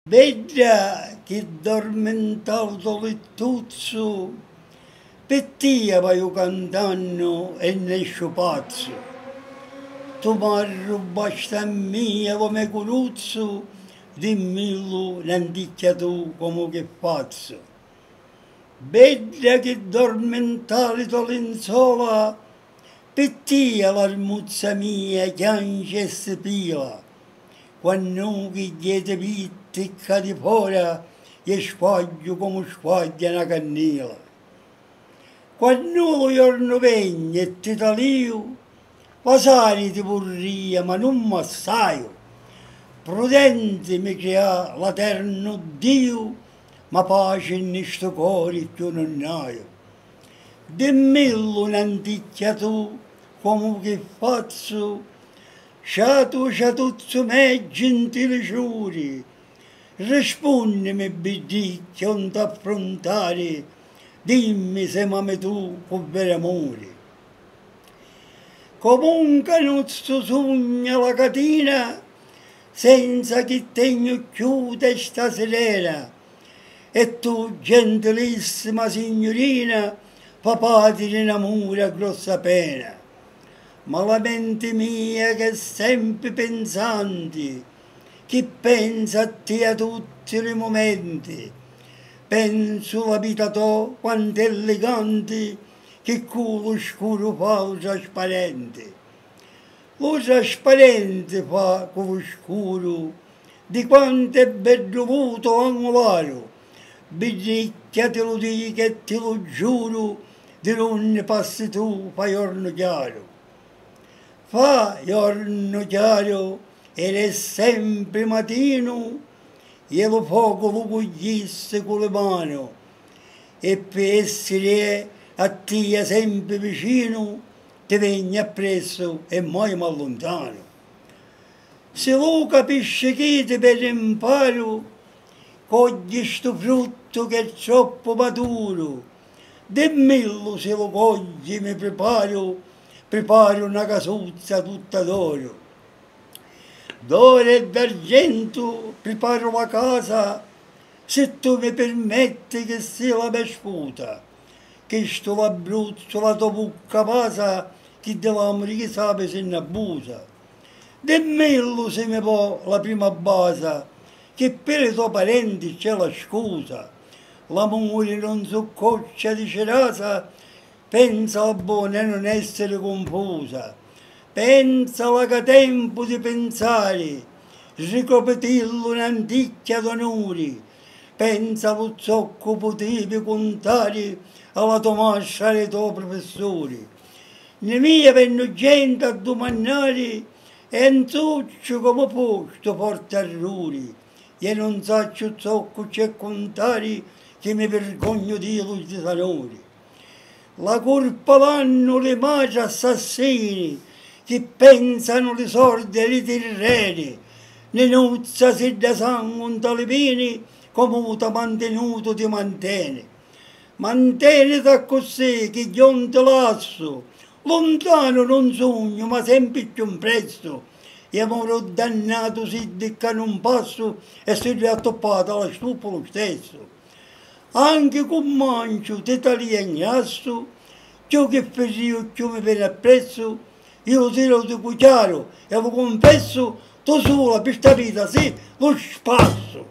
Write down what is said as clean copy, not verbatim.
Vedra che dormentato lettuzzo, pettia vai cantando e ne esce pazzo. Tu marro basta mia come curuzzo, dimmilo l'anticchia tu come che pazzo. Vedra che dormentato lenzola, pettia l'armuzza mia chiange e spila. Quando chi diede pittica di fuori e sfoglio come sfoglia una cannella. Quando lo giorno vegna e ti talio, vasari ti vorria ma non m'assaio. Prudente mi crea l'eterno Dio, ma pace in sto cuore che non hai. Dimmelo un'anticchia tu, come che faccio, Ciatuzzo me gentile giuri, rispondimi bidicchio non t'affrontare, dimmi se m'ami tu con vero amore. Comunque non sto sogna la catena, senza che tegno chiude sta serena, e tu gentilissima signorina, papà ti innamora a grossa pena. Ma la mente mia che è sempre pensante, che pensa a te a tutti i momenti, penso alla vita tua quanto è elegante, che culo scuro fa lo trasparente. Lo trasparente fa con lo scuro, di quanto è ben dovuto angolare, bidicchia te lo dico e te lo giuro, di non ne passi tu, fai giorno chiaro. Fa giorno chiaro ed è sempre mattino, e lo fuoco lo coglisse con le mani, e per essere a te sempre vicino, ti venni appresso e mai mi allontano. Se lo capisce che ti per imparo, cogli sto frutto che è troppo maturo, dimmelo se lo cogli mi preparo una casuzza tutta d'oro. D'oro e d'argento preparo la casa, se tu mi permetti che sia la mia sputa, che sto l'Abruzzo, la tua bucca pasa, chi dell'amore che sape se ne abusa. Dimmelo se mi può la prima base, che per i tuoi parenti c'è la scusa. L'amore non so coccia di cerasa, pensa al buono e non essere confusa. Pensa che tempo di pensare, ricopetillo un'anticchia d'onori. Pensa lo zocco potevi contare alla tua mascia e ai tuoi professori. Ne mia venno gente a domandare e non so come posto porta errori. E non so zocco c'è contare che mi vergogno di lui di salori. La colpa l'hanno le madri assassini che pensano le sordi e le terreni. Le nozze se da sangue un talipini come ti mantenuto ti mantiene. Manteniti così che io non ti lascio, lontano non sogno ma sempre più presto. E amore dannato si che non passo e si riattoppato alla stufa lo stesso. Anche con mancio ti tagliagnasso, ciò che feci io che mi viene appresso, io ti lo dico chiaro e lo confesso, tu sola per sta vita sì, lo spasso.